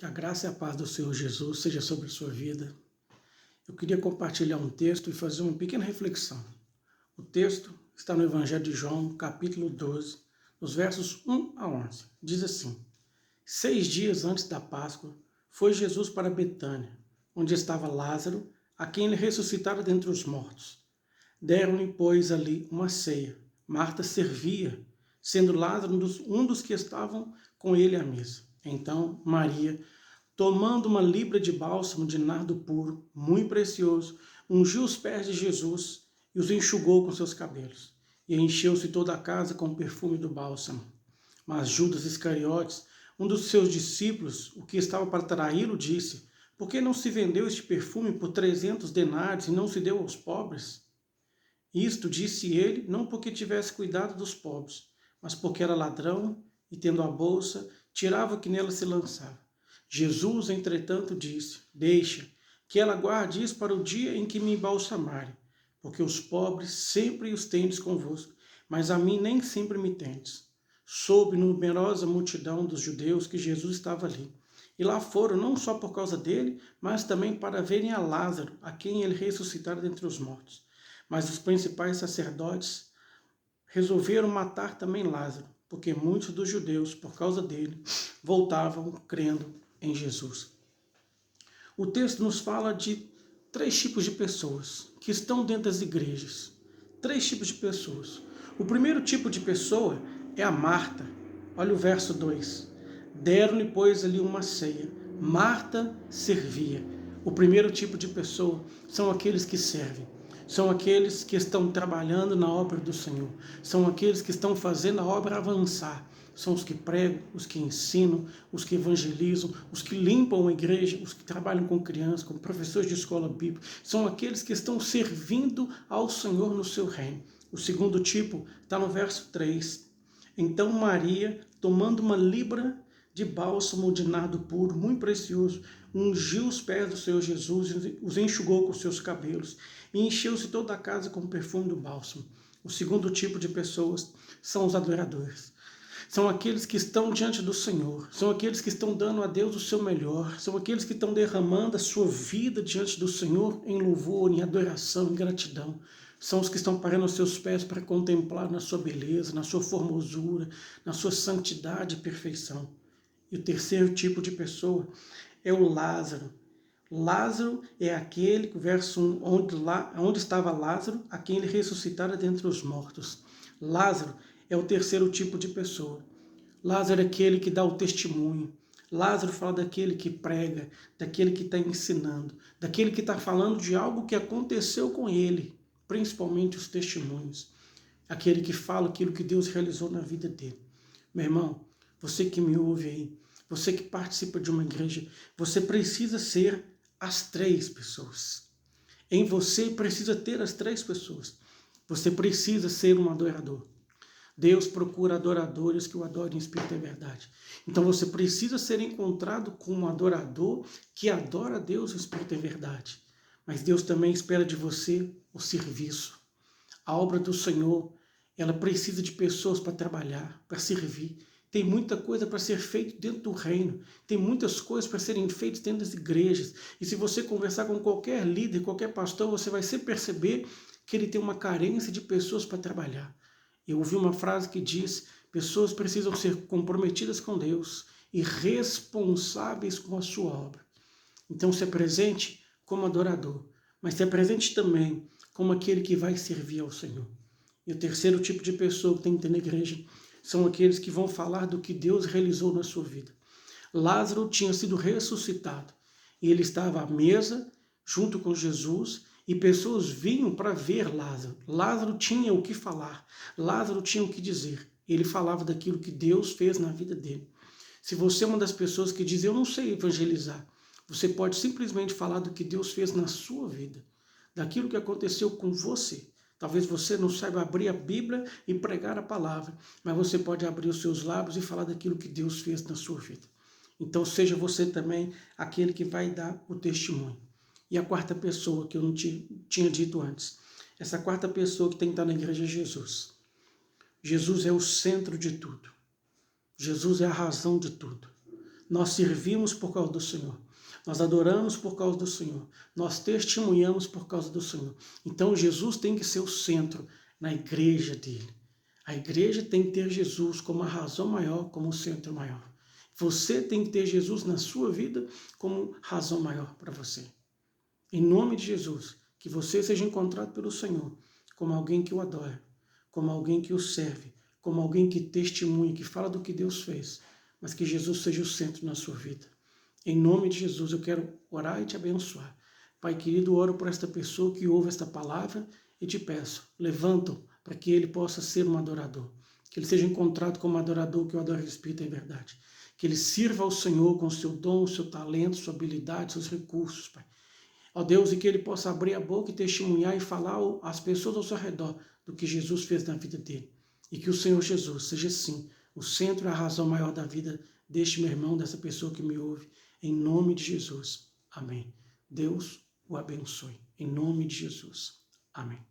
Que a graça e a paz do Senhor Jesus seja sobre a sua vida. Eu queria compartilhar um texto e fazer uma pequena reflexão. O texto está no Evangelho de João, capítulo 12, nos versos 1 a 11. Diz assim: 6 dias antes da Páscoa, foi Jesus para Betânia, onde estava Lázaro, a quem ele ressuscitara dentre os mortos. Deram-lhe, pois, ali uma ceia. Marta servia, sendo Lázaro um dos que estavam com ele à mesa. Então Maria, tomando uma libra de bálsamo de nardo puro, muito precioso, ungiu os pés de Jesus e os enxugou com seus cabelos. E encheu-se toda a casa com o perfume do bálsamo. Mas Judas Iscariotes, um dos seus discípulos, o que estava para traí-lo, disse: Por que não se vendeu este perfume por 300 denários e não se deu aos pobres? Isto disse ele, não porque tivesse cuidado dos pobres, mas porque era ladrão e, tendo a bolsa, tirava o que nela se lançava. Jesus, entretanto, disse: Deixa, que ela guarde isso para o dia em que me embalsamarem, porque os pobres sempre os tendes convosco, mas a mim nem sempre me tendes. Soube numerosa multidão dos judeus que Jesus estava ali. E lá foram não só por causa dele, mas também para verem a Lázaro, a quem ele ressuscitara dentre os mortos. Mas os principais sacerdotes resolveram matar também Lázaro, porque muitos dos judeus, por causa dele, voltavam crendo em Jesus. O texto nos fala de 3 tipos de pessoas que estão dentro das igrejas. 3 tipos de pessoas. O primeiro tipo de pessoa é a Marta. Olha o verso 2. Deram-lhe, pois, ali uma ceia. Marta servia. O primeiro tipo de pessoa são aqueles que servem. São aqueles que estão trabalhando na obra do Senhor. São aqueles que estão fazendo a obra avançar. São os que pregam, os que ensinam, os que evangelizam, os que limpam a igreja, os que trabalham com crianças, com professores de escola bíblica. São aqueles que estão servindo ao Senhor no seu reino. O segundo tipo está no verso 3. Então Maria, tomando uma libra de bálsamo de nardo puro, muito precioso, ungiu os pés do Senhor Jesus e os enxugou com seus cabelos, e encheu-se toda a casa com o perfume do bálsamo. O segundo tipo de pessoas são os adoradores. São aqueles que estão diante do Senhor, são aqueles que estão dando a Deus o seu melhor, são aqueles que estão derramando a sua vida diante do Senhor em louvor, em adoração, em gratidão. São os que estão parando os seus pés para contemplar na sua beleza, na sua formosura, na sua santidade e perfeição. E o terceiro tipo de pessoa é o Lázaro. Lázaro é aquele, verso 1, onde estava Lázaro, a quem ele ressuscitara dentre os mortos. Lázaro é o terceiro tipo de pessoa. Lázaro é aquele que dá o testemunho. Lázaro fala daquele que prega, daquele que está ensinando, daquele que está falando de algo que aconteceu com ele, principalmente os testemunhos. Aquele que fala aquilo que Deus realizou na vida dele. Meu irmão, você que me ouve aí, você que participa de uma igreja, você precisa ser as 3 pessoas. Em você precisa ter as 3 pessoas. Você precisa ser um adorador. Deus procura adoradores que o adorem em espírito e verdade. Então você precisa ser encontrado como um adorador que adora a Deus em espírito e verdade. Mas Deus também espera de você o serviço. A obra do Senhor, ela precisa de pessoas para trabalhar, para servir. Tem muita coisa para ser feito dentro do reino. Tem muitas coisas para serem feitas dentro das igrejas. E se você conversar com qualquer líder, qualquer pastor, você vai sempre perceber que ele tem uma carência de pessoas para trabalhar. Eu ouvi uma frase que diz: pessoas precisam ser comprometidas com Deus e responsáveis com a sua obra. Então se apresente como adorador, mas se apresente também como aquele que vai servir ao Senhor. E o terceiro tipo de pessoa que tem que ter na igreja são aqueles que vão falar do que Deus realizou na sua vida. Lázaro tinha sido ressuscitado e ele estava à mesa junto com Jesus e pessoas vinham para ver Lázaro. Lázaro tinha o que falar, Lázaro tinha o que dizer. Ele falava daquilo que Deus fez na vida dele. Se você é uma das pessoas que diz: eu não sei evangelizar, você pode simplesmente falar do que Deus fez na sua vida, daquilo que aconteceu com você. Talvez você não saiba abrir a Bíblia e pregar a palavra, mas você pode abrir os seus lábios e falar daquilo que Deus fez na sua vida. Então seja você também aquele que vai dar o testemunho. E a quarta pessoa que eu não tinha dito antes, essa quarta pessoa que tem que estar na igreja é Jesus. Jesus é o centro de tudo. Jesus é a razão de tudo. Nós servimos por causa do Senhor. Nós adoramos por causa do Senhor. Nós testemunhamos por causa do Senhor. Então Jesus tem que ser o centro na igreja dele. A igreja tem que ter Jesus como a razão maior, como o centro maior. Você tem que ter Jesus na sua vida como razão maior para você. Em nome de Jesus, que você seja encontrado pelo Senhor como alguém que o adora, como alguém que o serve, como alguém que testemunha, que fala do que Deus fez, mas que Jesus seja o centro na sua vida. Em nome de Jesus, eu quero orar e te abençoar. Pai querido, oro por esta pessoa que ouve esta palavra e te peço, levanta-o para que ele possa ser um adorador. Que ele seja encontrado como adorador que o adora em espírito e em verdade. Que ele sirva ao Senhor com o seu dom, o seu talento, sua habilidade, seus recursos, Pai. Ó Deus, e que ele possa abrir a boca e testemunhar e falar às pessoas ao seu redor do que Jesus fez na vida dele. E que o Senhor Jesus seja, sim, o centro e a razão maior da vida deste meu irmão, dessa pessoa que me ouve. Em nome de Jesus. Amém. Deus o abençoe. Em nome de Jesus. Amém.